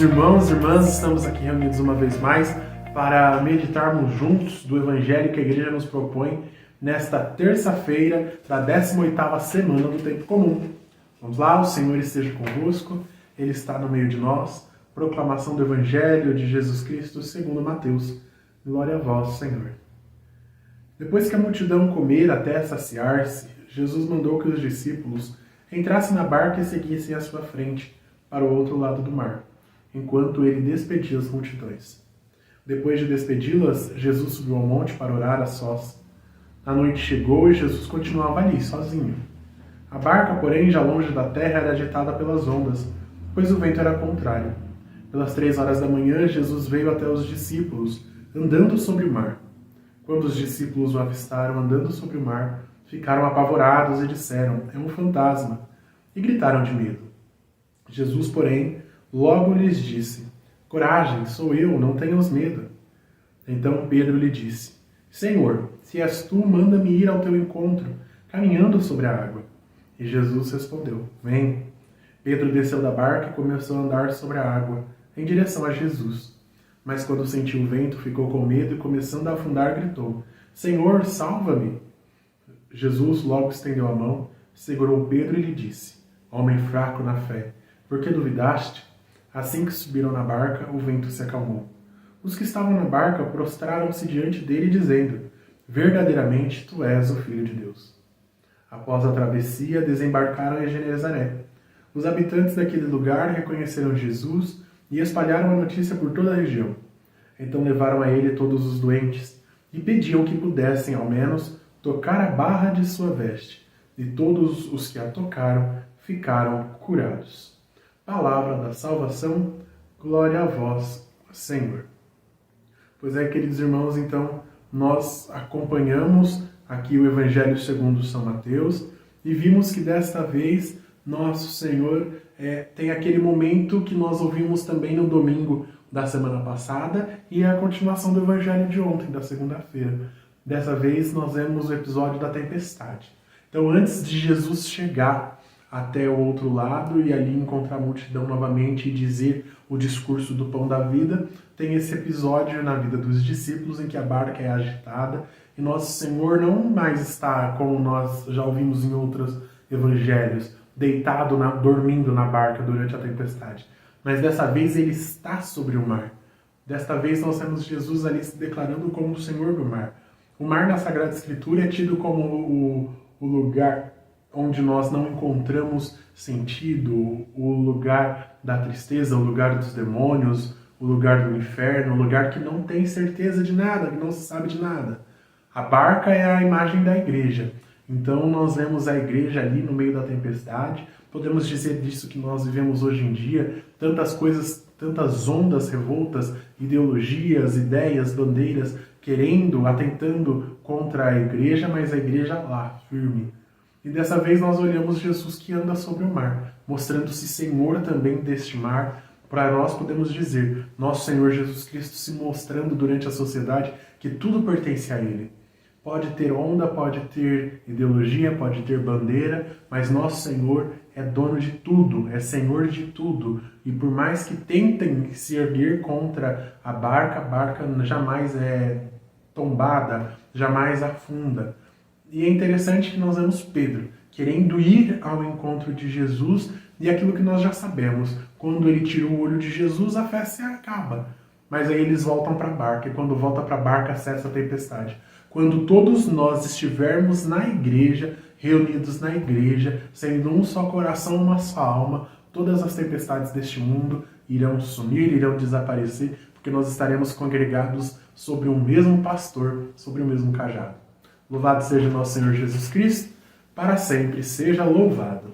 irmãos e irmãs, estamos aqui reunidos uma vez mais para meditarmos juntos do Evangelho que a Igreja nos propõe nesta terça-feira da 18ª semana do Tempo Comum. Vamos lá, o Senhor esteja convosco, Ele está no meio de nós. Proclamação do Evangelho de Jesus Cristo segundo Mateus. Glória a vós, Senhor. Depois que a multidão comera até saciar-se, Jesus mandou que os discípulos entrassem na barca e seguissem à sua frente, para o outro lado do mar, enquanto ele despedia as multidões. Depois de despedi-las, Jesus subiu ao monte para orar a sós. A noite chegou e Jesus continuava ali, sozinho. A barca, porém, já longe da terra, era agitada pelas ondas, pois o vento era contrário. Pelas 3 horas da manhã, Jesus veio até os discípulos, andando sobre o mar. Quando os discípulos o avistaram andando sobre o mar, ficaram apavorados e disseram, é um fantasma, e gritaram de medo. Jesus, porém, logo lhes disse, coragem, sou eu, não tenhas medo. Então Pedro lhe disse, Senhor, se és tu, manda-me ir ao teu encontro, caminhando sobre a água. E Jesus respondeu, vem. Pedro desceu da barca e começou a andar sobre a água, em direção a Jesus. Mas quando sentiu o vento, ficou com medo e, começando a afundar, gritou, Senhor, salva-me! Jesus logo estendeu a mão, segurou Pedro e lhe disse, homem fraco na fé, por que duvidaste? Assim que subiram na barca, o vento se acalmou. Os que estavam na barca prostraram-se diante dele, dizendo, verdadeiramente tu és o Filho de Deus. Após a travessia, desembarcaram em Genezaré. Os habitantes daquele lugar reconheceram Jesus e espalharam a notícia por toda a região. Então levaram a ele todos os doentes e pediam que pudessem, ao menos, tocar a barra de sua veste. E todos os que a tocaram ficaram curados. Palavra da salvação, glória a vós, Senhor. Pois é, queridos irmãos, então, nós acompanhamos aqui o Evangelho segundo São Mateus e vimos que desta vez nosso Senhor tem aquele momento que nós ouvimos também no domingo da semana passada e a continuação do Evangelho de ontem, da segunda-feira. Dessa vez nós vemos o episódio da tempestade. Então, antes de Jesus chegar até o outro lado e ali encontrar a multidão novamente e dizer o discurso do pão da vida, tem esse episódio na vida dos discípulos em que a barca é agitada e nosso Senhor não mais está, como nós já ouvimos em outros evangelhos, deitado, dormindo na barca durante a tempestade. Mas dessa vez ele está sobre o mar. Desta vez nós temos Jesus ali se declarando como o Senhor do mar. O mar na Sagrada Escritura é tido como o lugar onde nós não encontramos sentido, o lugar da tristeza, o lugar dos demônios, o lugar do inferno, o lugar que não tem certeza de nada, que não se sabe de nada. A barca é a imagem da igreja. Então nós vemos a igreja ali no meio da tempestade. Podemos dizer disso que nós vivemos hoje em dia, tantas coisas, tantas ondas revoltas, ideologias, ideias, bandeiras, atentando contra a igreja, mas a igreja lá, firme. E dessa vez nós olhamos Jesus que anda sobre o mar, mostrando-se Senhor também deste mar. Para nós podemos dizer, nosso Senhor Jesus Cristo se mostrando durante a sociedade que tudo pertence a Ele. Pode ter onda, pode ter ideologia, pode ter bandeira, mas nosso Senhor é dono de tudo, é Senhor de tudo. E por mais que tentem se erguer contra a barca jamais é tombada, jamais afunda. E é interessante que nós vemos Pedro querendo ir ao encontro de Jesus e aquilo que nós já sabemos. Quando ele tira o olho de Jesus, a fé se acaba. Mas aí eles voltam para a barca e quando volta para a barca cessa a tempestade. Quando todos nós estivermos na igreja, reunidos na igreja, sendo um só coração, uma só alma, todas as tempestades deste mundo irão sumir, irão desaparecer, porque nós estaremos congregados sobre o mesmo pastor, sobre o mesmo cajado. Louvado seja nosso Senhor Jesus Cristo, para sempre seja louvado.